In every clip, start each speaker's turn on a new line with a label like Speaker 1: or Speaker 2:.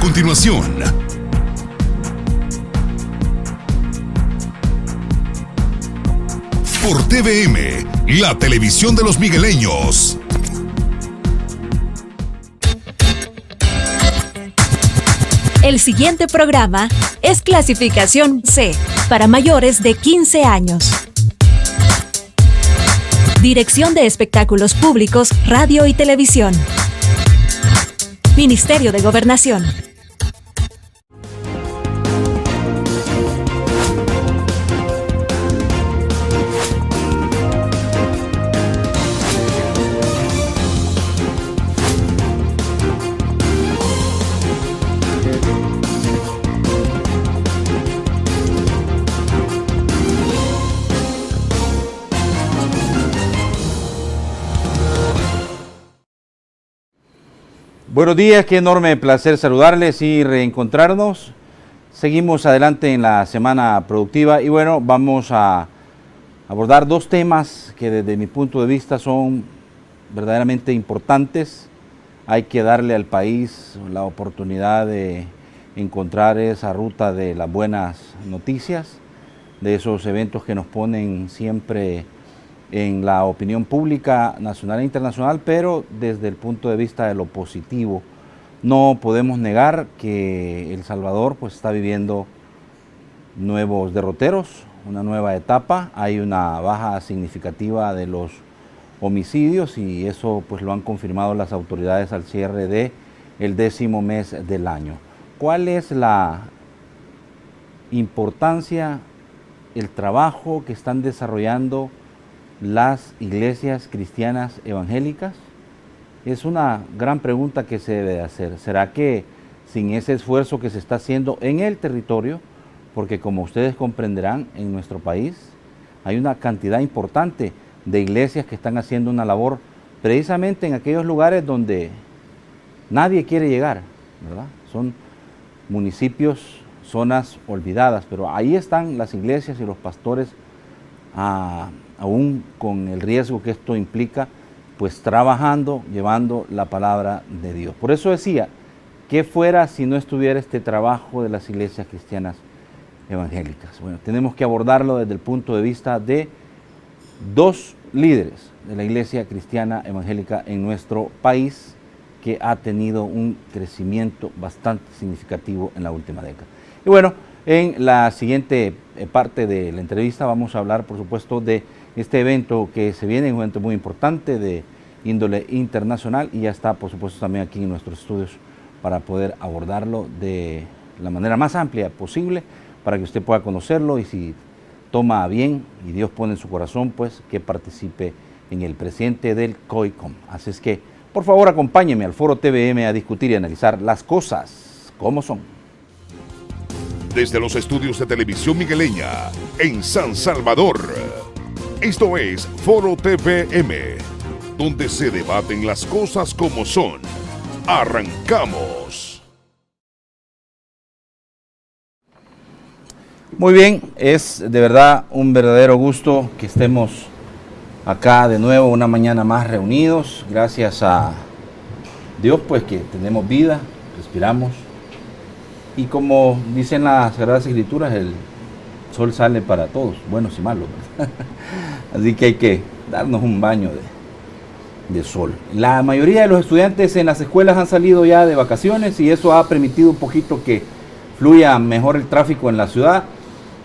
Speaker 1: continuación. Por TVM, la televisión de los migueleños.
Speaker 2: El siguiente programa es clasificación C, para mayores de 15 años. Dirección de Espectáculos Públicos, Radio y Televisión. Ministerio de Gobernación.
Speaker 3: Buenos días, qué enorme placer saludarles y reencontrarnos. Seguimos adelante en la semana productiva y bueno, vamos a abordar dos temas que desde mi punto de vista son verdaderamente importantes. Hay que darle al país la oportunidad de encontrar esa ruta de las buenas noticias, de esos eventos que nos ponen siempre en la opinión pública nacional e internacional, pero desde el punto de vista de lo positivo. No podemos negar que El Salvador pues está viviendo nuevos derroteros, una nueva etapa. Hay una baja significativa de los homicidios y eso pues lo han confirmado las autoridades al cierre de el 10º mes del año. ¿Cuál es la importancia, el trabajo que están desarrollando las iglesias cristianas evangélicas? Es una gran pregunta que se debe de hacer. ¿Será que sin ese esfuerzo que se está haciendo en el territorio, porque como ustedes comprenderán, en nuestro país hay una cantidad importante de iglesias que están haciendo una labor precisamente en aquellos lugares donde nadie quiere llegar, ¿verdad? Son municipios, zonas olvidadas, pero ahí están las iglesias y los pastores aún con el riesgo que esto implica, pues trabajando, llevando la palabra de Dios. Por eso decía, ¿qué fuera si no estuviera este trabajo de las iglesias cristianas evangélicas? Bueno, tenemos que abordarlo desde el punto de vista de dos líderes de la iglesia cristiana evangélica en nuestro país que ha tenido un crecimiento bastante significativo en la última década. Y bueno, en la siguiente parte de la entrevista vamos a hablar, por supuesto, de este evento que se viene, un evento muy importante de índole internacional y ya está, por supuesto, también aquí en nuestros estudios para poder abordarlo de la manera más amplia posible para que usted pueda conocerlo y si toma bien y Dios pone en su corazón, pues que participe en el presidente del COICOM. Así es que, por favor, acompáñeme al Foro TVM a discutir y analizar las cosas como son.
Speaker 1: Desde los estudios de Televisión Migueleña, en San Salvador. Esto es Foro TVM, donde se debaten las cosas como son. ¡Arrancamos!
Speaker 3: Muy bien, es de verdad un verdadero gusto que estemos acá de nuevo una mañana más reunidos. Gracias a Dios, pues que tenemos vida, respiramos. Y como dicen las Sagradas Escrituras, el sol sale para todos, buenos y malos, ¿verdad? Así que hay que darnos un baño de sol. La mayoría de los estudiantes en las escuelas han salido ya de vacaciones y eso ha permitido un poquito que fluya mejor el tráfico en la ciudad.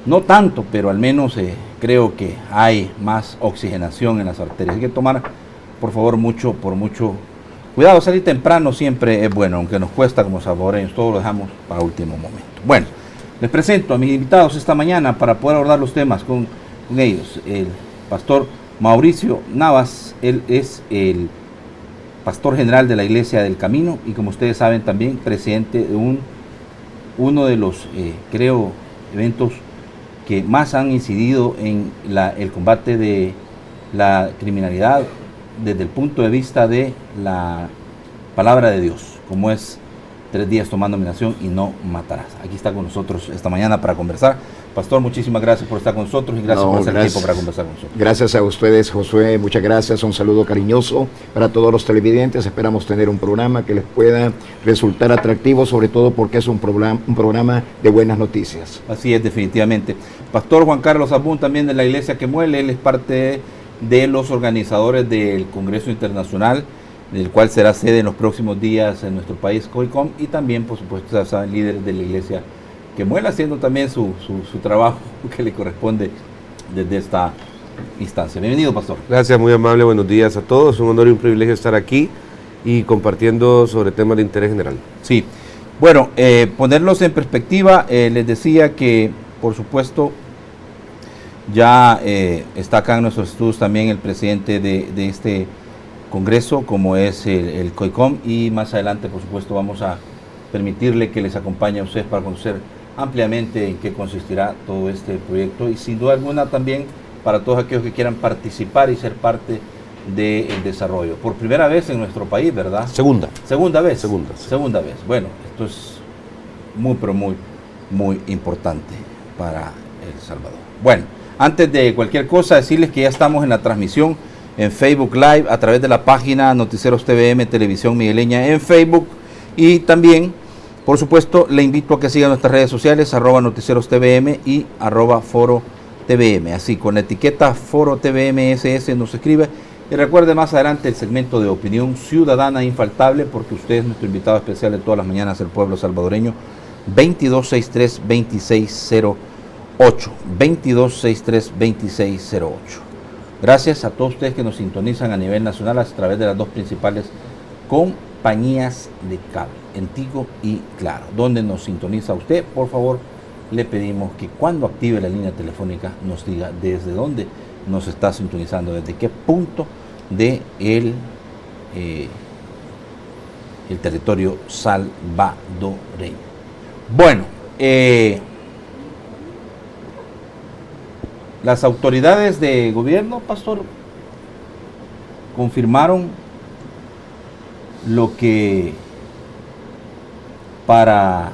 Speaker 3: No tanto, pero al menos creo que hay más oxigenación en las arterias. Hay que tomar, por favor, mucho cuidado. Salir temprano siempre es bueno, aunque nos cuesta como salvadoreños, todo lo dejamos para último momento. Bueno, les presento a mis invitados esta mañana para poder abordar los temas con ellos. El pastor Mauricio Navas, él es el pastor general de la Iglesia del Camino y como ustedes saben también presidente de uno de los, creo, eventos que más han incidido en el combate de la criminalidad desde el punto de vista de la palabra de Dios, como es 3 días tomando mi nación y no matarás. Aquí está con nosotros esta mañana para conversar Pastor, muchísimas gracias por estar con nosotros y gracias por hacer tiempo para conversar con nosotros.
Speaker 4: Gracias a ustedes, Josué, muchas gracias, un saludo cariñoso para todos los televidentes. Esperamos tener un programa que les pueda resultar atractivo, sobre todo porque es un programa de buenas noticias.
Speaker 3: Así es, definitivamente. Pastor Juan Carlos Abún, también de la Iglesia que Muele, él es parte de los organizadores del Congreso Internacional, del cual será sede en los próximos días en nuestro país, COICOM, y también, por supuesto, ya saben, líderes de la Iglesia que Muele, haciendo también su trabajo que le corresponde desde esta instancia. Bienvenido, Pastor.
Speaker 5: Gracias, muy amable, buenos días a todos. Un honor y un privilegio estar aquí y compartiendo sobre temas de interés general.
Speaker 3: Sí, bueno, ponerlos en perspectiva, les decía que, por supuesto, ya está acá en nuestros estudios también el presidente de este congreso, como es el COICOM, y más adelante, por supuesto, vamos a permitirle que les acompañe a ustedes para conocer ampliamente en qué consistirá todo este proyecto y sin duda alguna también para todos aquellos que quieran participar y ser parte del desarrollo. Por primera vez en nuestro país, ¿verdad?
Speaker 5: Segunda.
Speaker 3: ¿Segunda vez?
Speaker 5: Segunda.
Speaker 3: Segunda vez. Bueno, esto es muy, pero muy, muy importante para El Salvador. Bueno, antes de cualquier cosa, decirles que ya estamos en la transmisión en Facebook Live a través de la página Noticieros TVM Televisión Migueleña en Facebook, y también, por supuesto, le invito a que sigan nuestras redes sociales, @noticierostvm y @foro_tvm. Así, con la etiqueta Foro TVM SS nos escribe. Y recuerde más adelante el segmento de opinión ciudadana infaltable, porque usted es nuestro invitado especial de todas las mañanas del pueblo salvadoreño. 2263-2608. 2263-2608. Gracias a todos ustedes que nos sintonizan a nivel nacional a través de las dos principales compañías de cable, en Tigo y Claro. Donde nos sintoniza usted, por favor, le pedimos que cuando active la línea telefónica nos diga desde dónde nos está sintonizando, desde qué punto de el territorio salvadoreño. Bueno, las autoridades de gobierno, Pastor, confirmaron lo que para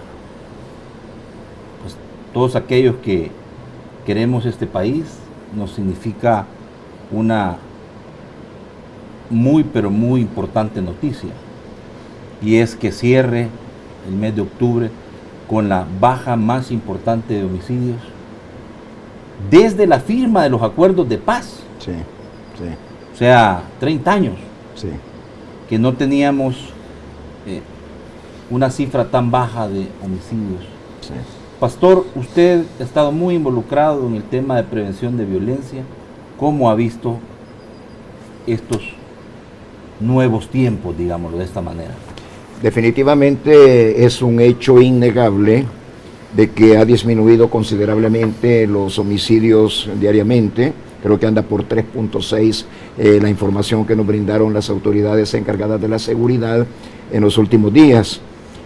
Speaker 3: todos aquellos que queremos este país nos significa una muy pero muy importante noticia, y es que cierre el mes de octubre con la baja más importante de homicidios desde la firma de los acuerdos de paz.
Speaker 4: Sí, sí.
Speaker 3: O sea, 30 años
Speaker 4: Sí.
Speaker 3: que no teníamos una cifra tan baja de homicidios.
Speaker 4: Sí.
Speaker 3: Pastor, usted ha estado muy involucrado en el tema de prevención de violencia. ¿Cómo ha visto estos nuevos tiempos, digámoslo de esta manera?
Speaker 4: Definitivamente es un hecho innegable de que ha disminuido considerablemente los homicidios diariamente. Creo que anda por 3.6 la información que nos brindaron las autoridades encargadas de la seguridad en los últimos días.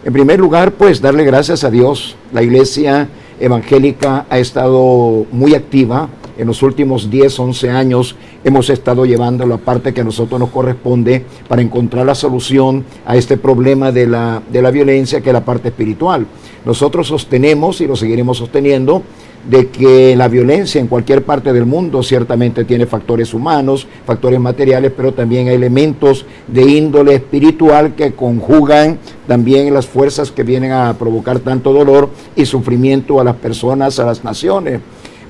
Speaker 4: En primer lugar, pues darle gracias a Dios. La Iglesia Evangélica ha estado muy activa. En los últimos 10, 11 años hemos estado llevando la parte que a nosotros nos corresponde para encontrar la solución a este problema de la violencia, que es la parte espiritual. Nosotros sostenemos y lo seguiremos sosteniendo de que la violencia en cualquier parte del mundo ciertamente tiene factores humanos, factores materiales, pero también hay elementos de índole espiritual que conjugan también las fuerzas que vienen a provocar tanto dolor y sufrimiento a las personas, a las naciones.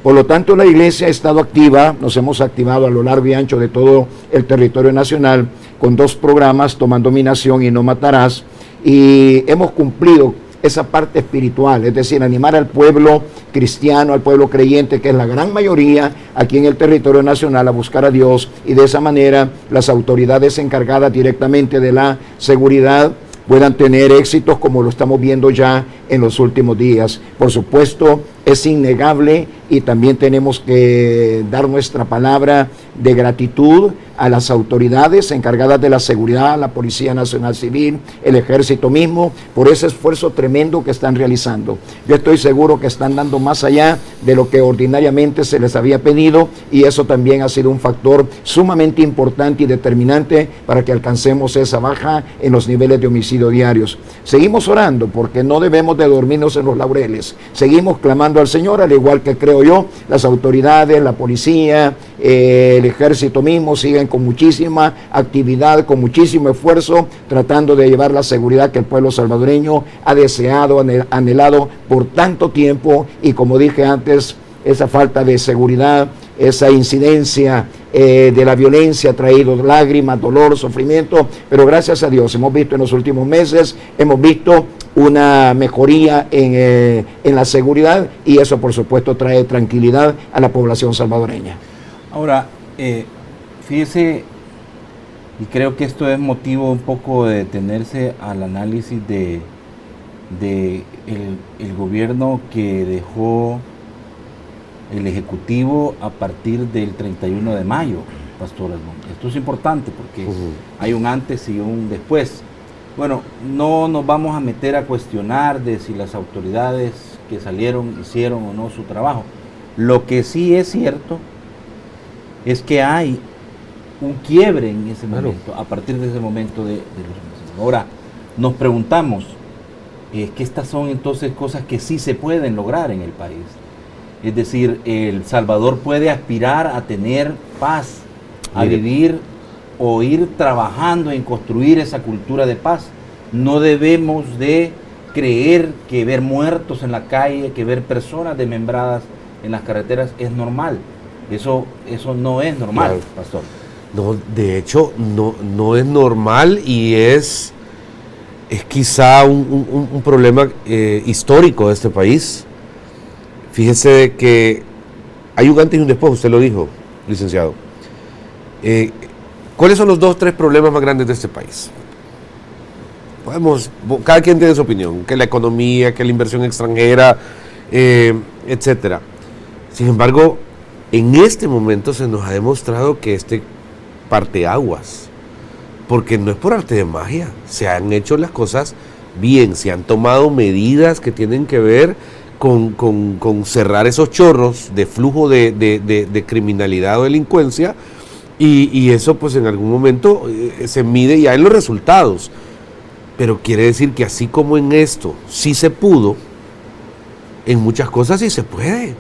Speaker 4: Por lo tanto, la Iglesia ha estado activa, nos hemos activado a lo largo y ancho de todo el territorio nacional con 2 programas, Toma Dominación y No Matarás, y hemos cumplido esa parte espiritual, es decir, animar al pueblo cristiano, al pueblo creyente, que es la gran mayoría aquí en el territorio nacional, a buscar a Dios, y de esa manera las autoridades encargadas directamente de la seguridad puedan tener éxitos como lo estamos viendo ya en los últimos días. Por supuesto, es innegable y también tenemos que dar nuestra palabra de gratitud a las autoridades encargadas de la seguridad, la Policía Nacional Civil, el Ejército mismo, por ese esfuerzo tremendo que están realizando. Yo estoy seguro que están dando más allá de lo que ordinariamente se les había pedido, y eso también ha sido un factor sumamente importante y determinante para que alcancemos esa baja en los niveles de homicidio diarios. Seguimos orando porque no debemos de dormirnos en los laureles. Seguimos clamando al Señor, al igual que creo yo, las autoridades, la policía, el ejército mismo siguen con muchísima actividad, con muchísimo esfuerzo, tratando de llevar la seguridad que el pueblo salvadoreño ha deseado, anhelado por tanto tiempo, y como dije antes, esa falta de seguridad, esa incidencia de la violencia ha traído lágrimas, dolor, sufrimiento, pero gracias a Dios hemos visto en los últimos meses, hemos visto una mejoría en la seguridad, y eso por supuesto trae tranquilidad a la población salvadoreña.
Speaker 3: Ahora, fíjese, y creo que esto es motivo un poco de detenerse al análisis de el gobierno que dejó el Ejecutivo a partir del 31 de mayo, Pastor Edmond. Esto es importante porque hay un antes y un después. Bueno, no nos vamos a meter a cuestionar de si las autoridades que salieron hicieron o no su trabajo. Lo que sí es cierto es que hay un quiebre en ese momento, a partir de ese momento de los meses. Ahora, nos preguntamos, que estas son entonces cosas que sí se pueden lograr en el país. Es decir, El Salvador puede aspirar a tener paz, a vivir o ir trabajando en construir esa cultura de paz. No debemos de creer que ver muertos en la calle, que ver personas desmembradas en las carreteras es normal. Eso no es normal, claro, Pastor.
Speaker 5: No, de hecho, no es normal, y es quizá un problema histórico de este país. Fíjese de que hay un antes y un después, usted lo dijo, licenciado. ¿Cuáles son los 2 o 3 problemas más grandes de este país? Cada quien tiene su opinión, que la economía, que la inversión extranjera, etcétera. Sin embargo, en este momento se nos ha demostrado que parteaguas, porque no es por arte de magia, se han hecho las cosas bien, se han tomado medidas que tienen que ver con cerrar esos chorros de flujo de criminalidad o delincuencia, y eso pues en algún momento se mide ya en los resultados. Pero quiere decir que así como en esto sí se pudo, en muchas cosas sí se puede.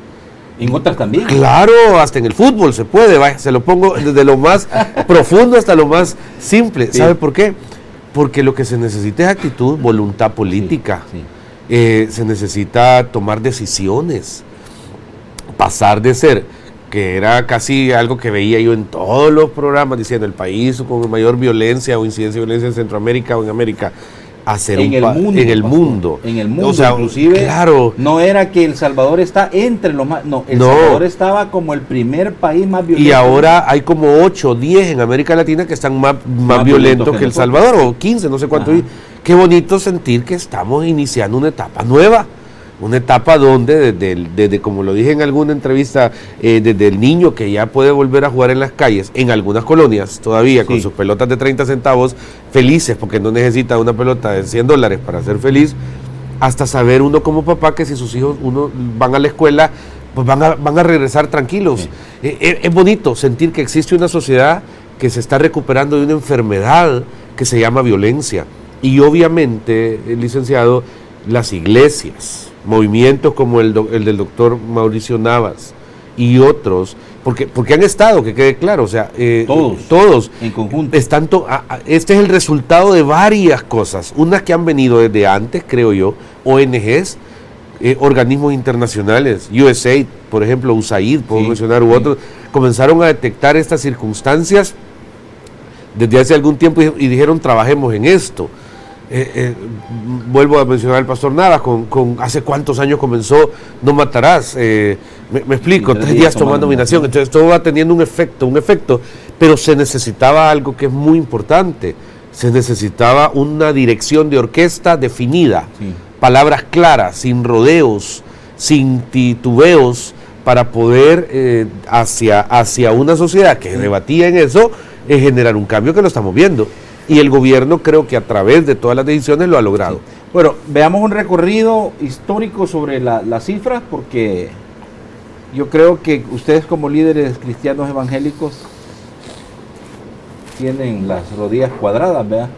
Speaker 3: En otras también.
Speaker 5: Claro, hasta en el fútbol se puede, vaya, se lo pongo desde lo más profundo hasta lo más simple. Sí. ¿Sabe por qué? Porque lo que se necesita es actitud, voluntad política. Sí, sí. Se necesita tomar decisiones, pasar de ser, que era casi algo que veía yo en todos los programas, diciendo el país con mayor violencia o incidencia de violencia en Centroamérica o en América, a ser en el mundo.
Speaker 3: O sea, inclusive, claro, no era que El Salvador está entre los más, Salvador estaba como el primer país más violento.
Speaker 5: Y ahora hay como 8 o 10 en América Latina que están más violentos que El Salvador, o 15, no sé cuánto. Qué bonito sentir que estamos iniciando una etapa nueva. Una etapa donde, desde como lo dije en alguna entrevista, desde el niño que ya puede volver a jugar en las calles, en algunas colonias todavía, con sus pelotas de 30 centavos, felices, porque no necesita una pelota de $100 para ser feliz, hasta saber uno como papá que si sus hijos van a la escuela, pues van a regresar tranquilos. Sí. Es bonito sentir que existe una sociedad que se está recuperando de una enfermedad que se llama violencia. Y obviamente, licenciado, las iglesias, movimientos como el del doctor Mauricio Navas y otros, porque han estado, que quede claro, o sea, todos
Speaker 3: en conjunto
Speaker 5: están este es el resultado de varias cosas, unas que han venido desde antes, creo yo, ONGs, organismos internacionales, USAID, por ejemplo, USAID, puedo mencionar, u otros, comenzaron a detectar estas circunstancias desde hace algún tiempo y dijeron, trabajemos en esto. Vuelvo a mencionar al pastor Navas, con hace cuántos años comenzó No Matarás, me explico, 3 días tomando dominación, entonces todo va teniendo un efecto, pero se necesitaba algo que es muy importante, se necesitaba una dirección de orquesta definida, palabras claras, sin rodeos, sin titubeos, para poder hacia una sociedad que debatía en eso, generar un cambio que lo estamos viendo. Y el gobierno creo que a través de todas las decisiones lo ha logrado.
Speaker 3: Sí. Bueno, veamos un recorrido histórico sobre las cifras, porque yo creo que ustedes como líderes cristianos evangélicos tienen las rodillas cuadradas, ¿verdad?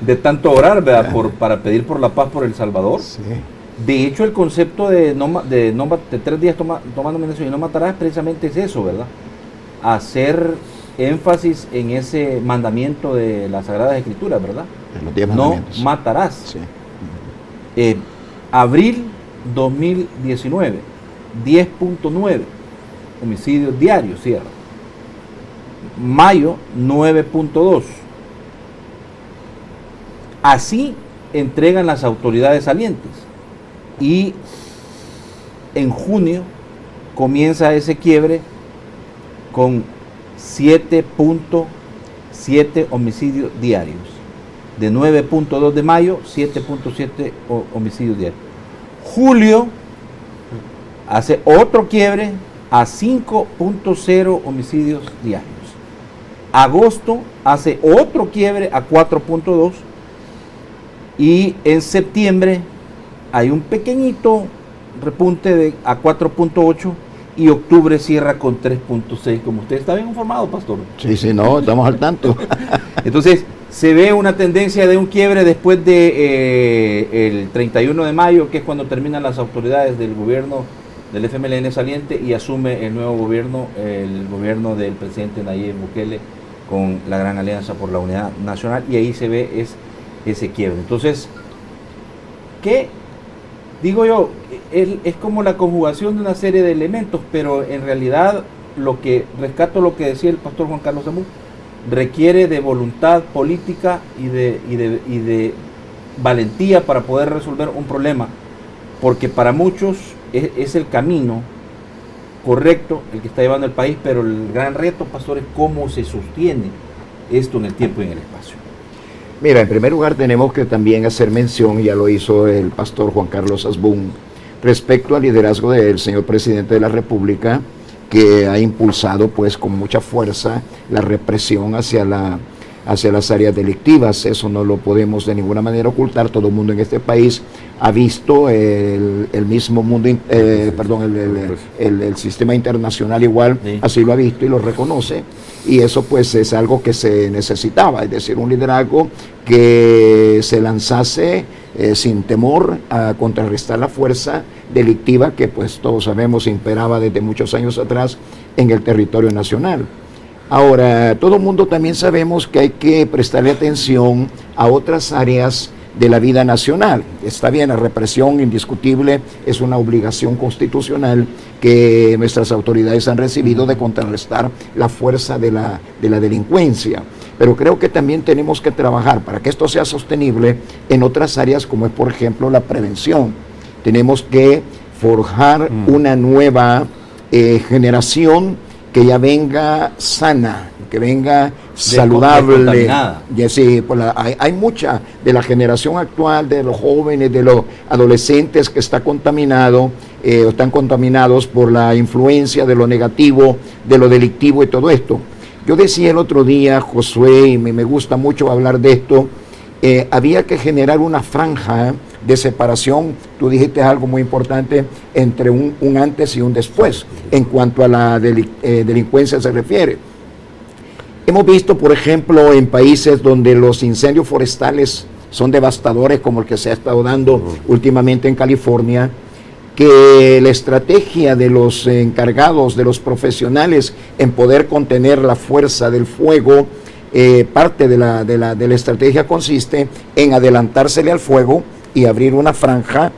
Speaker 3: De tanto orar, ¿verdad? Para pedir por la paz por El Salvador. Sí. De hecho, el concepto de 3 días tomando medicina y no matarás precisamente es eso, ¿verdad? Hacer énfasis en ese mandamiento de las Sagradas Escrituras, ¿verdad?
Speaker 4: Los 10
Speaker 3: no
Speaker 4: mandamientos.
Speaker 3: matarás.
Speaker 4: Sí.
Speaker 3: Abril 2019, 10.9 homicidios diarios, cierra. Mayo, 9.2. Así entregan las autoridades salientes. Y en junio comienza ese quiebre con 7.7 homicidios diarios. De 9.2 de mayo, 7.7 homicidios diarios. Julio hace otro quiebre a 5.0 homicidios diarios. Agosto hace otro quiebre a 4.2. Y en septiembre hay un pequeñito repunte a 4.8 y octubre cierra con 3.6, como usted está bien informado, pastor.
Speaker 4: Sí, no, estamos al tanto.
Speaker 3: Entonces, se ve una tendencia de un quiebre después de el 31 de mayo, que es cuando terminan las autoridades del gobierno del FMLN saliente y asume el nuevo gobierno, el gobierno del presidente Nayib Bukele, con la Gran Alianza por la Unidad Nacional, y ahí se ve ese quiebre. Entonces, ¿qué digo yo? Es como la conjugación de una serie de elementos, pero en realidad lo que decía el pastor Juan Carlos Zamú, requiere de voluntad política y de valentía para poder resolver un problema, porque para muchos es el camino correcto el que está llevando el país, pero el gran reto, pastor, es cómo se sostiene esto en el tiempo y en el espacio.
Speaker 4: Mira, en primer lugar tenemos que también hacer mención, ya lo hizo el pastor Juan Carlos Asbun, respecto al liderazgo del señor presidente de la República, que ha impulsado pues con mucha fuerza la represión hacia las áreas delictivas. Eso no lo podemos de ninguna manera ocultar. Todo el mundo en este país ha visto el mismo mundo, el sistema internacional igual, sí, así lo ha visto y lo reconoce, y eso pues es algo que se necesitaba, es decir, un liderazgo que se lanzase sin temor a contrarrestar la fuerza delictiva que pues todos sabemos imperaba desde muchos años atrás en el territorio nacional. Ahora, todo el mundo también sabemos que hay que prestarle atención a otras áreas de la vida nacional. Está bien, la represión indiscutible es una obligación constitucional que nuestras autoridades han recibido de contrarrestar la fuerza de la delincuencia. Pero creo que también tenemos que trabajar para que esto sea sostenible en otras áreas, como es por ejemplo la prevención. Tenemos que forjar una nueva generación que ya venga sana, que venga saludable. Sí, pues hay mucha de la generación actual, de los jóvenes, de los adolescentes que están contaminados por la influencia de lo negativo, de lo delictivo y todo esto. Yo decía el otro día, Josué, y me gusta mucho hablar de esto, había que generar una franja de separación, tú dijiste algo muy importante, entre un antes y un después, en cuanto a la delincuencia se refiere. Hemos visto, por ejemplo, en países donde los incendios forestales son devastadores, como el que se ha estado dando últimamente en California, que la estrategia de los encargados, de los profesionales en poder contener la fuerza del fuego, parte de la estrategia consiste en adelantársele al fuego y abrir una franja,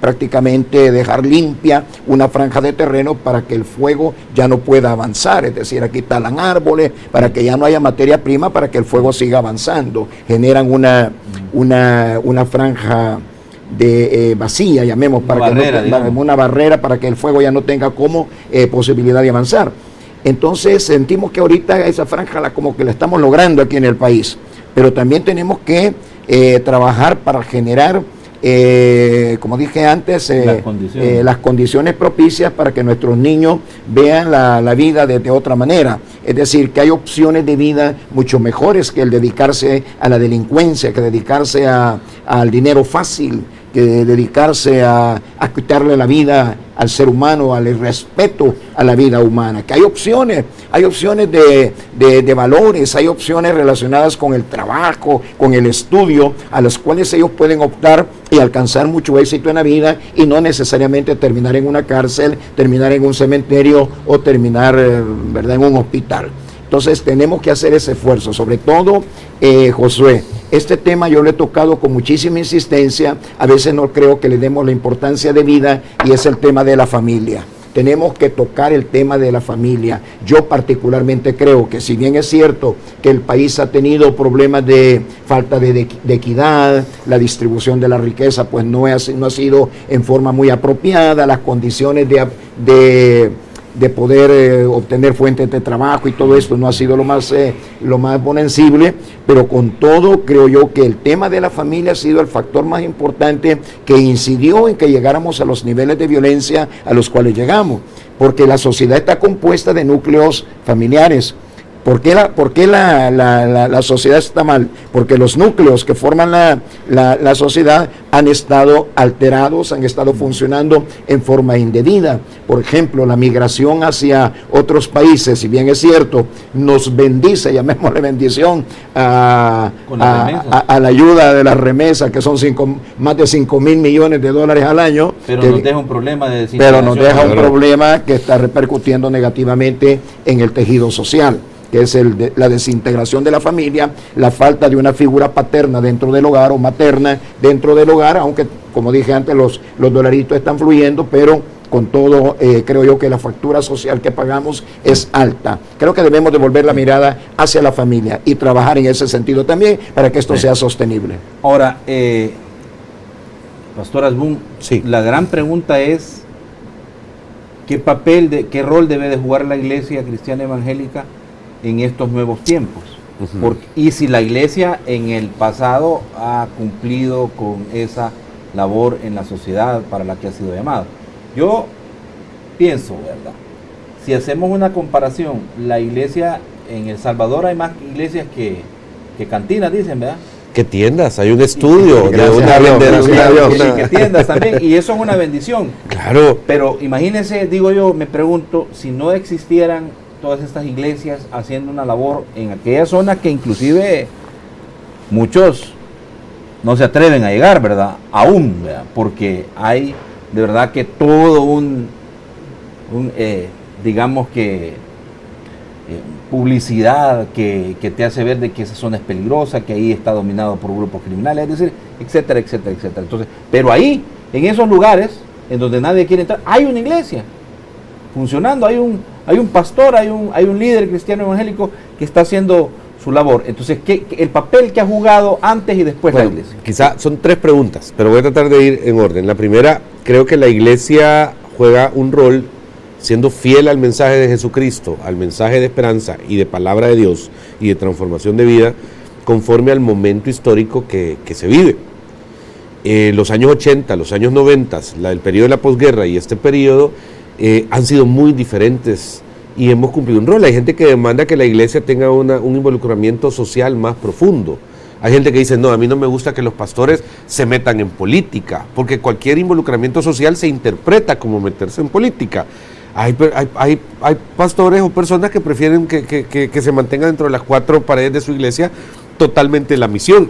Speaker 4: prácticamente dejar limpia una franja de terreno para que el fuego ya no pueda avanzar, es decir, aquí talan árboles para que ya no haya materia prima para que el fuego siga avanzando, generan una franja de vacía, llamemos, una barrera para que el fuego ya no tenga como posibilidad de avanzar. Entonces sentimos que ahorita esa franja como que la estamos logrando aquí en el país, pero también tenemos que trabajar para generar, como dije antes, las condiciones propicias para que nuestros niños vean la vida de otra manera. Es decir, que hay opciones de vida mucho mejores que el dedicarse a la delincuencia, que dedicarse al dinero fácil, que dedicarse a quitarle la vida al ser humano, al respeto a la vida humana, que hay opciones de valores, hay opciones relacionadas con el trabajo, con el estudio, a las cuales ellos pueden optar y alcanzar mucho éxito en la vida y no necesariamente terminar en una cárcel, terminar en un cementerio o terminar, ¿verdad?, en un hospital. Entonces tenemos que hacer ese esfuerzo, sobre todo, Josué, este tema yo lo he tocado con muchísima insistencia, a veces no creo que le demos la importancia de vida, y es el tema de la familia. Tenemos que tocar el tema de la familia. Yo particularmente creo que, si bien es cierto que el país ha tenido problemas de falta de equidad, la distribución de la riqueza pues no ha sido en forma muy apropiada, las condiciones de poder obtener fuentes de trabajo y todo esto no ha sido lo más bonancible, pero con todo creo yo que el tema de la familia ha sido el factor más importante que incidió en que llegáramos a los niveles de violencia a los cuales llegamos, porque la sociedad está compuesta de núcleos familiares. ¿Por qué la sociedad está mal? Porque los núcleos que forman la sociedad han estado alterados, han estado funcionando en forma indebida. Por ejemplo, la migración hacia otros países, si bien es cierto, nos bendice, llamémosle bendición, a la ayuda de las remesas, que son más de 5,000 millones de dólares al año.
Speaker 3: Pero nos deja un problema de
Speaker 4: desintegración. Pero nos deja un problema que está repercutiendo negativamente en el tejido social, que es la desintegración de la familia, la falta de una figura paterna dentro del hogar o materna dentro del hogar, aunque, como dije antes, los dolaritos están fluyendo, pero con todo creo yo que la factura social que pagamos es alta. Creo que debemos devolver la mirada hacia la familia y trabajar en ese sentido también para que esto sea sostenible.
Speaker 3: Ahora, Pastor Asbun,
Speaker 5: sí,
Speaker 3: la gran pregunta es, ¿qué rol debe de jugar la Iglesia Cristiana Evangélica en estos nuevos tiempos? Y si la Iglesia en el pasado ha cumplido con esa labor en la sociedad para la que ha sido llamada. Yo pienso, ¿verdad?, si hacemos una comparación, la Iglesia en El Salvador, hay más iglesias que cantinas, dicen, ¿verdad?
Speaker 5: Que tiendas, hay un estudio de una
Speaker 3: que tiendas también, y eso es una bendición.
Speaker 5: Claro.
Speaker 3: Pero imagínense, digo yo, me pregunto, si no existieran todas estas iglesias haciendo una labor en aquella zona que inclusive muchos no se atreven a llegar, ¿verdad? Aún, ¿verdad? Porque hay de verdad que todo digamos que publicidad que te hace ver de que esa zona es peligrosa, que ahí está dominado por grupos criminales, es decir, etcétera, etcétera, etcétera. Entonces, pero ahí, en esos lugares en donde nadie quiere entrar, hay una iglesia funcionando, hay un pastor, hay un líder cristiano evangélico que está haciendo su labor. Entonces, el papel que ha jugado antes y después la iglesia.
Speaker 5: Quizá son 3 preguntas, pero voy a tratar de ir en orden. La primera, creo que la iglesia juega un rol siendo fiel al mensaje de Jesucristo, al mensaje de esperanza y de palabra de Dios y de transformación de vida, conforme al momento histórico que se vive. Los años 80, los años 90, el periodo de la posguerra y este periodo han sido muy diferentes y hemos cumplido un rol. Hay gente que demanda que la iglesia tenga un involucramiento social más profundo. Hay gente que dice, no, a mí no me gusta que los pastores se metan en política, porque cualquier involucramiento social se interpreta como meterse en política. Hay pastores o personas que prefieren que se mantengan dentro de las 4 paredes de su iglesia totalmente la misión.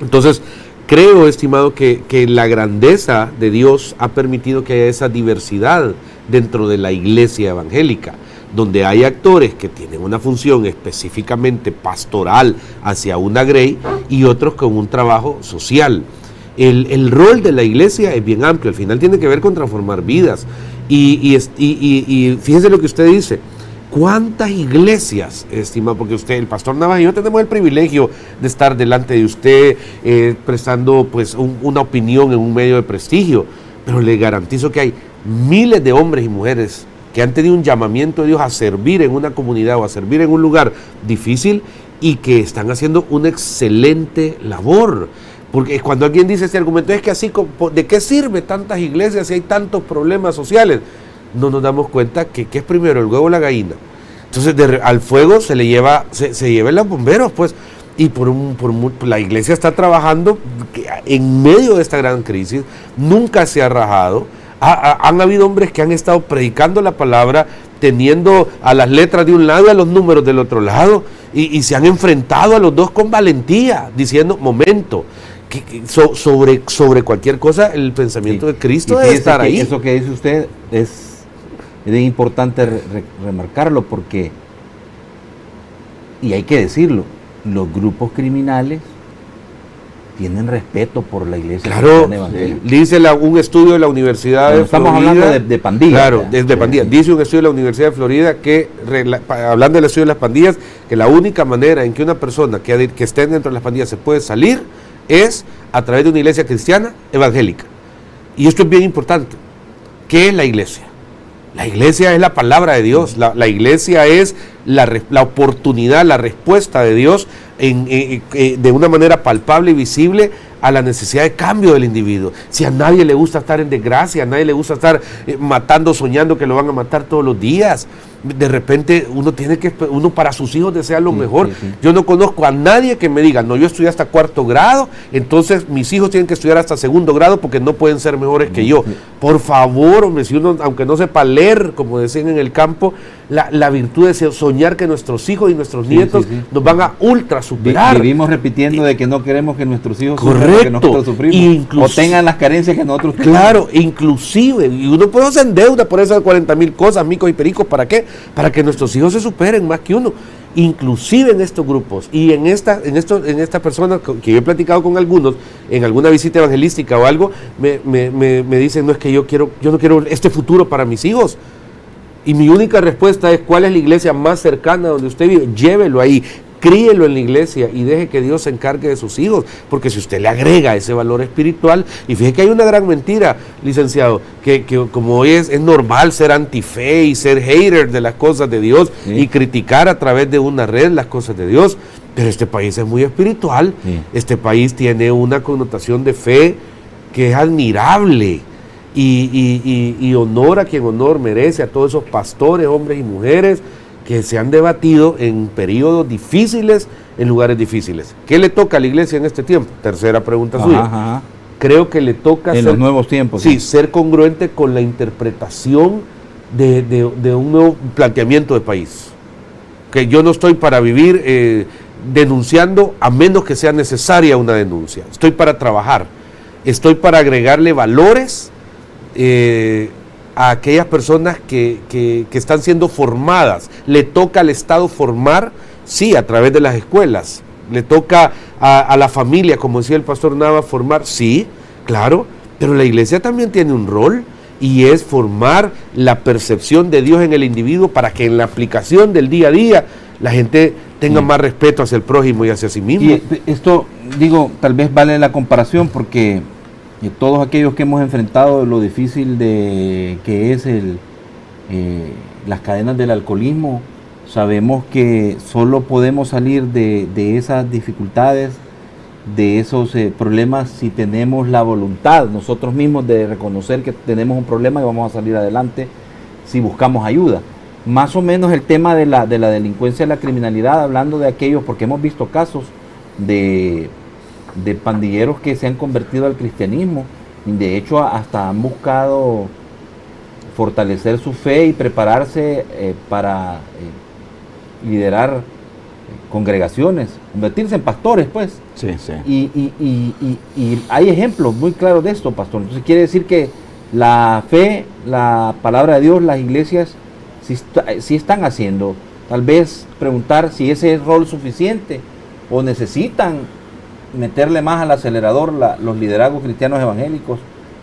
Speaker 5: Entonces, creo, estimado, que la grandeza de Dios ha permitido que haya esa diversidad dentro de la iglesia evangélica, donde hay actores que tienen una función específicamente pastoral hacia una grey y otros con un trabajo social. El rol de la iglesia es bien amplio, al final tiene que ver con transformar vidas. Y fíjense lo que usted dice, ¿cuántas iglesias, estimado? Porque usted, el pastor Navas y yo tenemos el privilegio de estar delante de usted, prestando pues una opinión en un medio de prestigio, pero le garantizo que hay miles de hombres y mujeres que han tenido un llamamiento de Dios a servir en una comunidad o a servir en un lugar difícil y que están haciendo una excelente labor. Porque cuando alguien dice este argumento, es que así, ¿de qué sirve tantas iglesias si hay tantos problemas sociales? No nos damos cuenta que es primero el huevo o la gallina. Entonces al fuego se llevan los bomberos, pues. Y la iglesia está trabajando en medio de esta gran crisis, nunca se ha rajado. Han habido hombres que han estado predicando la palabra, teniendo a las letras de un lado y a los números del otro lado, y se han enfrentado a los dos con valentía, diciendo, momento, sobre cualquier cosa el pensamiento de Cristo debe estar ahí.
Speaker 3: Eso que dice usted es importante remarcarlo, porque, y hay que decirlo, los grupos criminales tienen respeto por la iglesia.
Speaker 5: Claro, dice un estudio de la Universidad de Florida.
Speaker 3: Estamos hablando de pandillas.
Speaker 5: Claro, de pandillas. Dice un estudio de la Universidad de Florida que, hablando del estudio de las pandillas, que la única manera en que una persona que esté dentro de las pandillas se puede salir es a través de una iglesia cristiana evangélica. Y esto es bien importante. ¿Qué es la iglesia? La iglesia es la palabra de Dios, la iglesia es la oportunidad, la respuesta de Dios de una manera palpable y visible a la necesidad de cambio del individuo. Si a nadie le gusta estar en desgracia, a nadie le gusta estar matando, soñando que lo van a matar todos los días, de repente uno para sus hijos desea lo mejor. Sí. Yo no conozco a nadie que me diga, no, yo estudié hasta 4º grado, entonces mis hijos tienen que estudiar hasta 2º grado porque no pueden ser mejores que yo. Por favor, hombre, si uno, aunque no sepa leer, como decían en el campo, la virtud de soñar que nuestros hijos y nuestros nietos nos van a ultra superar.
Speaker 3: Vivimos repitiendo de que no queremos que nuestros hijos sufran lo que nosotros sufrimos, o tengan las carencias que nosotros tenemos.
Speaker 5: Claro, inclusive, y uno puede hacer deuda por esas 40,000 cosas, micos y pericos, ¿para qué? Para que nuestros hijos se superen más que uno. Inclusive en estos grupos y en esta persona que yo he platicado con algunos en alguna visita evangelística o algo, me dicen, no, es que yo no quiero este futuro para mis hijos. Y mi única respuesta es, ¿cuál es la iglesia más cercana donde usted vive? Llévelo ahí, críelo en la iglesia y deje que Dios se encargue de sus hijos, porque si usted le agrega ese valor espiritual, y fíjese que hay una gran mentira, licenciado, que como hoy es normal ser antife y ser hater de las cosas de Dios, y criticar a través de una red las cosas de Dios, pero este país es muy espiritual, este país tiene una connotación de fe que es admirable, y honor a quien honor merece, a todos esos pastores, hombres y mujeres, que se han debatido en periodos difíciles, en lugares difíciles. ¿Qué le toca a la iglesia en este tiempo? Tercera pregunta suya. Creo que le toca
Speaker 3: en los nuevos tiempos.
Speaker 5: Sí, ser congruente con la interpretación de un nuevo planteamiento de país. Que yo no estoy para vivir denunciando a menos que sea necesaria una denuncia. Estoy para trabajar. Estoy para agregarle valores a aquellas personas que están siendo formadas. Le toca al Estado formar, sí, a través de las escuelas. Le toca a la familia, como decía el pastor Nava, formar, sí, claro, pero la iglesia también tiene un rol, y es formar la percepción de Dios en el individuo para que en la aplicación del día a día la gente tenga más respeto hacia el prójimo y hacia sí mismo.
Speaker 3: Y esto, digo, tal vez vale la comparación porque todos aquellos que hemos enfrentado lo difícil que es las cadenas del alcoholismo, sabemos que solo podemos salir de esas dificultades, de esos problemas, si tenemos la voluntad nosotros mismos de reconocer que tenemos un problema y vamos a salir adelante si buscamos ayuda. Más o menos el tema de la delincuencia y la criminalidad, hablando de aquellos, porque hemos visto casos de pandilleros que se han convertido al cristianismo, de hecho hasta han buscado fortalecer su fe y prepararse para liderar congregaciones, convertirse en pastores, pues.
Speaker 4: Sí.
Speaker 3: Y hay ejemplos muy claros de esto, pastor. Entonces quiere decir que la fe, la palabra de Dios, las iglesias sí están haciendo. Tal vez preguntar si ese es rol suficiente o necesitan meterle más al acelerador los liderazgos cristianos evangélicos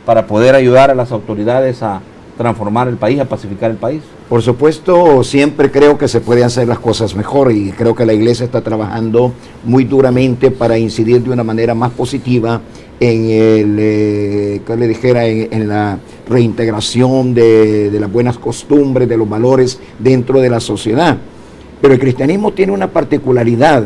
Speaker 3: para poder ayudar a las autoridades a transformar el país, a pacificar el país.
Speaker 4: Por supuesto, siempre creo que se pueden hacer las cosas mejor, y creo que la iglesia está trabajando muy duramente para incidir de una manera más positiva en la reintegración de las buenas costumbres, de los valores dentro de la sociedad. Pero el cristianismo tiene una particularidad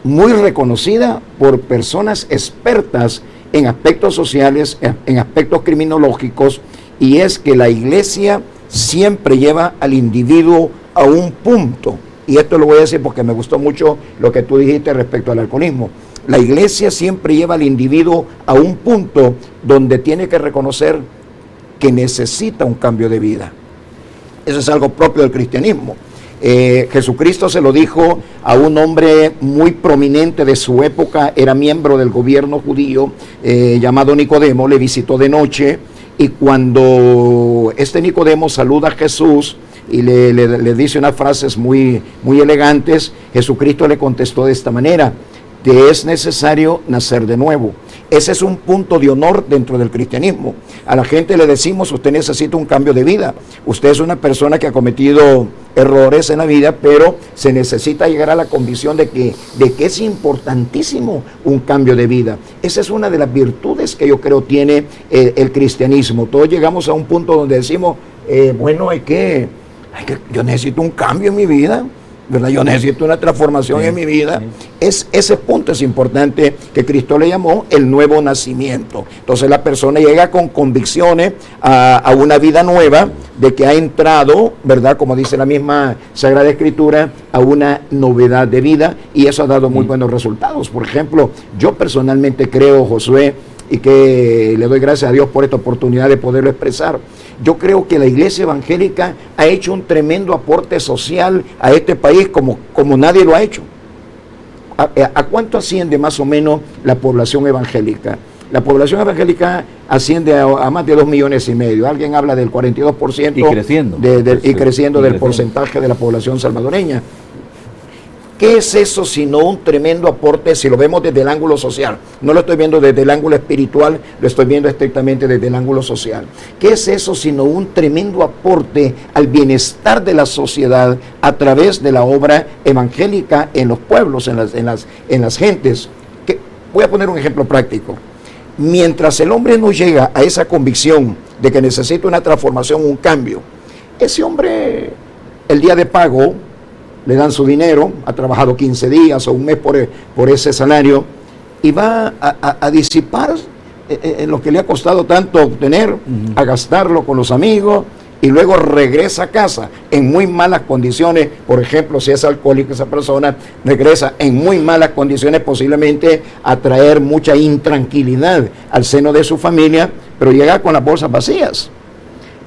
Speaker 4: muy reconocida por personas expertas en aspectos sociales, en aspectos criminológicos, y es que la iglesia siempre lleva al individuo a un punto y esto lo voy a decir porque me gustó mucho lo que tú dijiste respecto al alcoholismo. La iglesia siempre lleva al individuo a un punto donde tiene que reconocer que necesita un cambio de vida. Eso es algo propio del cristianismo. Jesucristo se lo dijo a un hombre muy prominente de su época, era miembro del gobierno judío, llamado Nicodemo, le visitó de noche, y cuando este Nicodemo saluda a Jesús y le dice unas frases muy, muy elegantes, Jesucristo le contestó de esta manera: te es necesario nacer de nuevo. Ese es un punto de honor dentro del cristianismo. A la gente le decimos: usted necesita un cambio de vida. Usted es una persona que ha cometido errores en la vida, pero se necesita llegar a la convicción de que es importantísimo un cambio de vida. Esa es una de las virtudes que yo creo tiene el cristianismo. Todos llegamos a un punto donde decimos, bueno, yo necesito un cambio en mi vida, ¿verdad? Yo necesito una transformación en mi vida. Ese punto es importante, que Cristo le llamó el nuevo nacimiento. Entonces la persona llega con convicciones a una vida nueva, de que ha entrado, ¿verdad? Como dice la misma Sagrada Escritura, a una novedad de vida, y eso ha dado muy buenos resultados. Por ejemplo, yo personalmente creo, Josué, y que le doy gracias a Dios por esta oportunidad de poderlo expresar. Yo creo que la iglesia evangélica ha hecho un tremendo aporte social a este país como nadie lo ha hecho. ¿A cuánto asciende más o menos la población evangélica? La población evangélica asciende a más de 2,5 millones. Alguien habla del 42%
Speaker 3: y creciendo,
Speaker 4: creciendo del porcentaje de la población salvadoreña. ¿Qué es eso sino un tremendo aporte si lo vemos desde el ángulo social? No lo estoy viendo desde el ángulo espiritual, lo estoy viendo estrictamente desde el ángulo social. ¿Qué es eso sino un tremendo aporte al bienestar de la sociedad a través de la obra evangélica en los pueblos, en las gentes? Voy a poner un ejemplo práctico. Mientras el hombre no llega a esa convicción de que necesita una transformación, un cambio, ese hombre, el día de pago, le dan su dinero, ha trabajado 15 días o un mes por ese salario, y va a disipar lo que le ha costado tanto obtener, a gastarlo con los amigos, y luego regresa a casa en muy malas condiciones. Por ejemplo, si es alcohólico, esa persona regresa en muy malas condiciones, posiblemente a traer mucha intranquilidad al seno de su familia, pero llega con las bolsas vacías.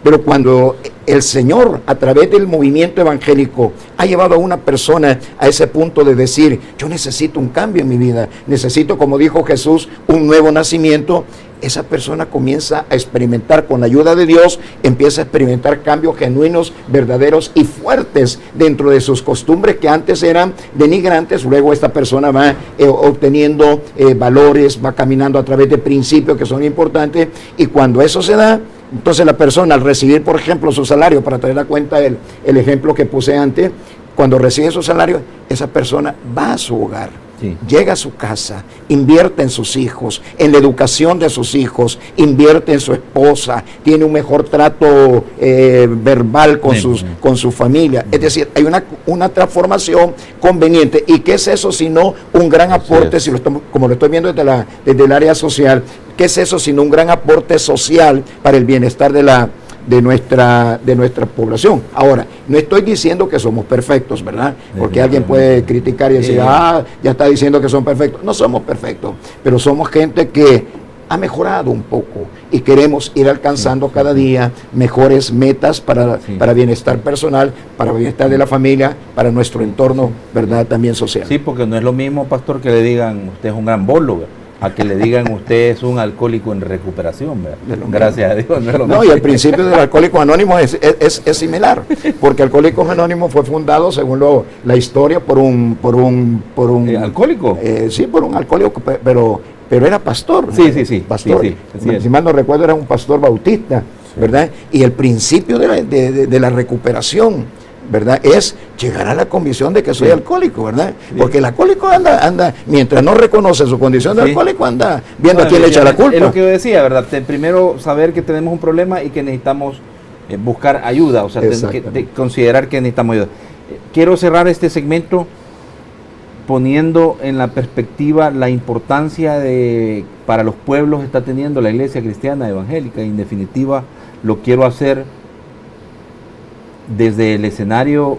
Speaker 4: Pero cuando el Señor, a través del movimiento evangélico, ha llevado a una persona a ese punto de decir: yo necesito un cambio en mi vida, necesito, como dijo Jesús, un nuevo nacimiento, esa persona comienza a experimentar, con la ayuda de Dios, empieza a experimentar cambios genuinos, verdaderos y fuertes dentro de sus costumbres que antes eran denigrantes. Luego esta persona va obteniendo valores, va caminando a través de principios que son importantes, y cuando eso se da, entonces la persona, al recibir, por ejemplo, su salario, para traer a cuenta el ejemplo que puse antes, cuando recibe su salario, esa persona va a su hogar. Sí. Llega a su casa, invierte en sus hijos, en la educación de sus hijos, invierte en su esposa, tiene un mejor trato verbal con su familia. Es decir, hay una transformación conveniente. ¿Y qué es eso sino un gran aporte, como lo estoy viendo desde el área social, qué es eso sino un gran aporte social para el bienestar de nuestra población? Ahora, no estoy diciendo que somos perfectos, ¿verdad? Porque alguien puede criticar y decir, ya está diciendo que son perfectos. No somos perfectos, pero somos gente que ha mejorado un poco y queremos ir alcanzando cada día mejores metas para bienestar personal, para bienestar de la familia, para nuestro entorno, ¿verdad? También social.
Speaker 3: Sí, porque no es lo mismo, pastor, que le digan usted es un gran bólogo, a que le digan usted es un alcohólico en recuperación, ¿verdad? Gracias a Dios.
Speaker 4: No, y el principio del Alcohólicos Anónimos es similar, porque Alcohólicos Anónimos fue fundado, según la historia, por un
Speaker 3: ¿alcohólico?
Speaker 4: Sí, por un alcohólico, pero era pastor.
Speaker 3: Sí.
Speaker 4: Pastor. Sí, si mal no recuerdo, era un pastor bautista, ¿verdad? Y el principio de la recuperación, ¿verdad?, es llegar a la convicción de que soy alcohólico, ¿verdad? Porque el alcohólico anda, mientras no reconoce su condición de alcohólico, anda viendo a quién le echa la culpa.
Speaker 3: Es lo que yo decía, ¿verdad? Primero saber que tenemos un problema y que necesitamos buscar ayuda, o sea, considerar que necesitamos ayuda. Quiero cerrar este segmento poniendo en la perspectiva la importancia para los pueblos está teniendo la iglesia cristiana evangélica, y en definitiva lo quiero hacer desde el escenario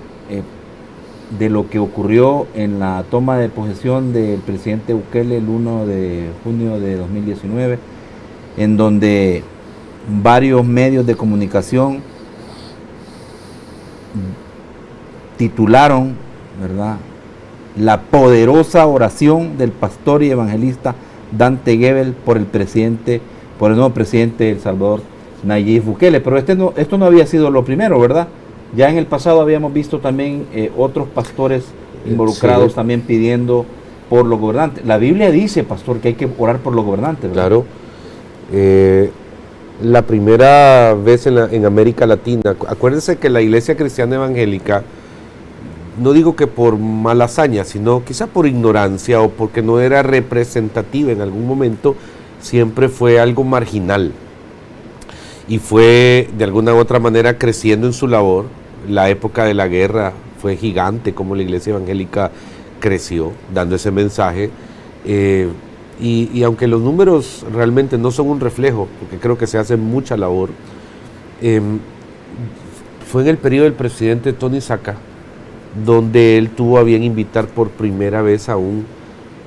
Speaker 3: de lo que ocurrió en la toma de posesión del presidente Bukele el 1 de junio de 2019, en donde varios medios de comunicación titularon, ¿verdad?, la poderosa oración del pastor y evangelista Dante Gebel por el nuevo presidente de El Salvador, Nayib Bukele. Pero esto no había sido lo primero, ¿verdad? Ya en el pasado habíamos visto también otros pastores involucrados, sí, también pidiendo por los gobernantes. La Biblia dice, pastor, que hay que orar por los gobernantes, ¿verdad?
Speaker 5: Claro. La primera vez en América Latina, acuérdense que la Iglesia Cristiana Evangélica, no digo que por mala hazaña, sino quizá por ignorancia o porque no era representativa en algún momento, siempre fue algo marginal y fue de alguna u otra manera creciendo en su labor. La época de la guerra fue gigante como la Iglesia Evangélica creció dando ese mensaje, y aunque los números realmente no son un reflejo, porque creo que se hace mucha labor, fue en el periodo del presidente Tony Saca donde él tuvo a bien invitar por primera vez a un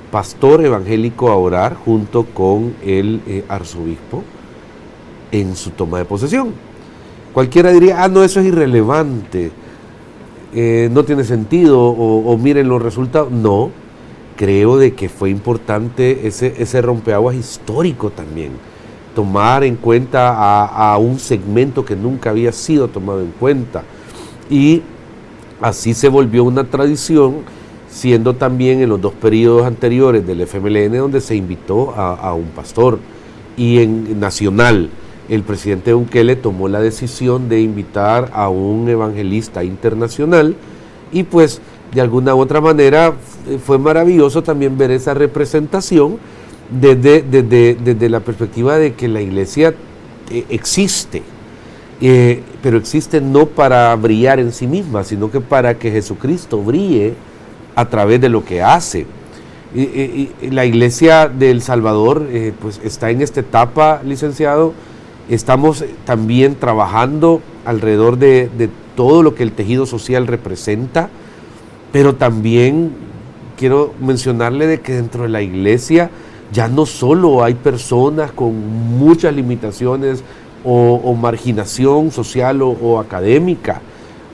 Speaker 5: pastor evangélico a orar junto con el arzobispo en su toma de posesión. Cualquiera diría, no, eso es irrelevante, no tiene sentido, o miren los resultados. No, creo de que fue importante ese rompeaguas histórico también, tomar en cuenta a un segmento que nunca había sido tomado en cuenta, y así se volvió una tradición, siendo también en los dos periodos anteriores del FMLN donde se invitó a un pastor, y en nacional el presidente Bukele tomó la decisión de invitar a un evangelista internacional, y pues de alguna u otra manera fue maravilloso también ver esa representación desde la perspectiva de que la iglesia existe. Pero existe no para brillar en sí misma, sino que para que Jesucristo brille a través de lo que hace. La iglesia de El Salvador pues está en esta etapa, licenciado. Estamos también trabajando alrededor de todo lo que el tejido social representa, pero también quiero mencionarle de que dentro de la iglesia ya no solo hay personas con muchas limitaciones o marginación social o académica.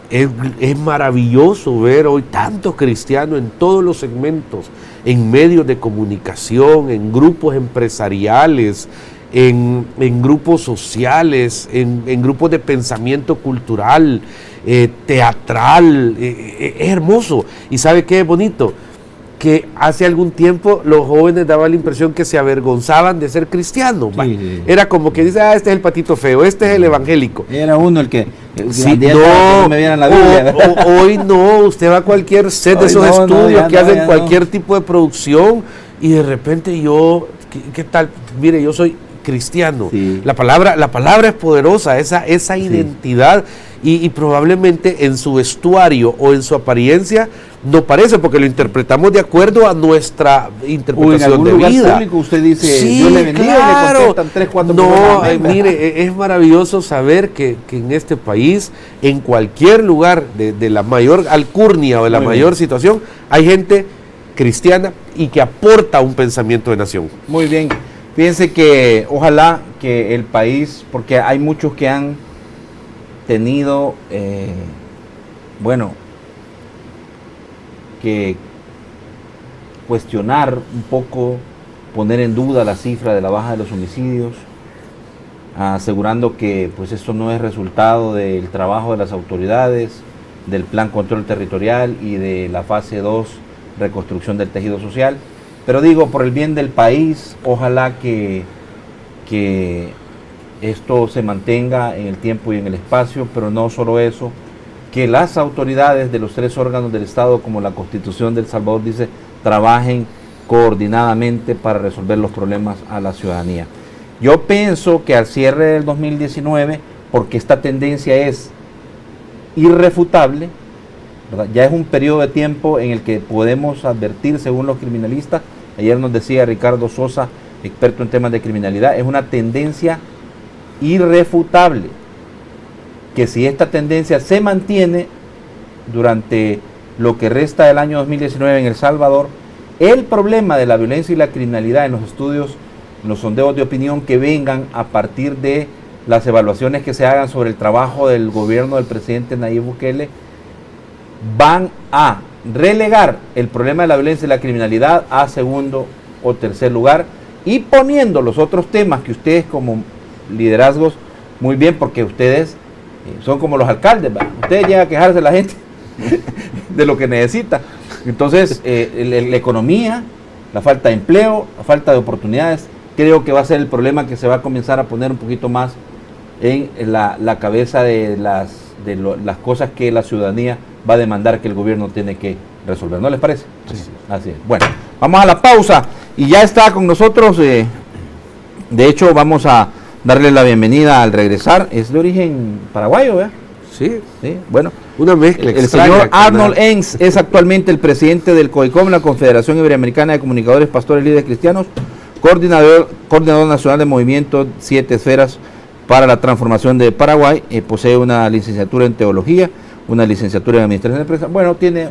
Speaker 5: Es maravilloso ver hoy tantos cristianos en todos los segmentos, en medios de comunicación, en grupos empresariales, en grupos sociales, en grupos de pensamiento cultural, teatral. Es hermoso. ¿Y sabe qué es bonito? Que hace algún tiempo los jóvenes daban la impresión que se avergonzaban de ser cristianos. Sí. Era como que dice, este es el patito feo, este es el evangélico.
Speaker 3: Era uno el que
Speaker 5: sí, no me vieran la Biblia. Hoy no, usted va a cualquier set de esos estudios que hacen cualquier tipo de producción, y de repente yo, ¿qué tal? Mire, yo soy cristiano. Sí. La palabra es poderosa, esa identidad, y probablemente en su vestuario o en su apariencia no parece, porque lo interpretamos de acuerdo a nuestra interpretación de vida. Público
Speaker 3: usted dice,
Speaker 5: sí,
Speaker 3: Dios le bendiga,
Speaker 5: claro.
Speaker 3: Y le contestan 3, 4
Speaker 5: No, mire, es maravilloso saber que en este país, en cualquier lugar de la mayor alcurnia o de la mayor situación, hay gente cristiana y que aporta un pensamiento de nación.
Speaker 3: Muy bien. Fíjense que ojalá que el país, porque hay muchos que han tenido, que cuestionar un poco, poner en duda la cifra de la baja de los homicidios, asegurando que pues esto no es resultado del trabajo de las autoridades, del plan control territorial y de la fase 2, reconstrucción del tejido social. Pero digo, por el bien del país, ojalá que esto se mantenga en el tiempo y en el espacio, pero no solo eso, que las autoridades de los 3 órganos del Estado, como la Constitución de El Salvador dice, trabajen coordinadamente para resolver los problemas a la ciudadanía. Yo pienso que al cierre del 2019, porque esta tendencia es irrefutable, ¿verdad? Ya es un periodo de tiempo en el que podemos advertir, según los criminalistas, ayer nos decía Ricardo Sosa, experto en temas de criminalidad, es una tendencia irrefutable, que si esta tendencia se mantiene durante lo que resta del año 2019 en El Salvador, el problema de la violencia y la criminalidad en los estudios, en los sondeos de opinión que vengan a partir de las evaluaciones que se hagan sobre el trabajo del gobierno del presidente Nayib Bukele, van a relegar el problema de la violencia y la criminalidad a segundo o tercer lugar, y poniendo los otros temas que ustedes como liderazgos, muy bien, porque ustedes son como los alcaldes, ¿va? Ustedes llegan a quejarse a la gente de lo que necesita. Entonces, la economía, la falta de empleo, la falta de oportunidades, creo que va a ser el problema que se va a comenzar a poner un poquito más en la cabeza de las cosas que la ciudadanía va a demandar que el gobierno tiene que resolver. ¿No les parece? Sí. Así es. Bueno, vamos a la pausa y ya está con nosotros, de hecho vamos a darle la bienvenida al regresar. Es de origen paraguayo, ¿verdad?
Speaker 5: Sí.
Speaker 3: Sí, bueno.
Speaker 5: Una mezcla
Speaker 3: El señor Arnold Enns es actualmente el presidente del COICOM, la Confederación Iberoamericana de Comunicadores, Pastores, Líderes Cristianos, coordinador nacional de Movimiento 7 Esferas para la Transformación de Paraguay, posee una licenciatura en Teología, una licenciatura en Administración de Empresas. Bueno, tiene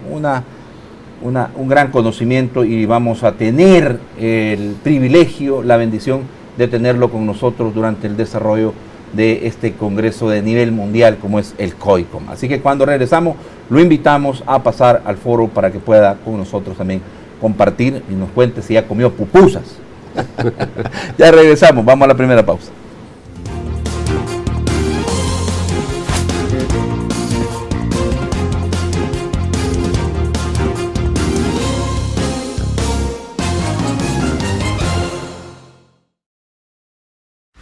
Speaker 3: un gran conocimiento y vamos a tener el privilegio, la bendición de tenerlo con nosotros durante el desarrollo de este congreso de nivel mundial como es el COICOM. Así que cuando regresamos lo invitamos a pasar al foro para que pueda con nosotros también compartir y nos cuente si ya comió pupusas. Ya regresamos, vamos a la primera pausa.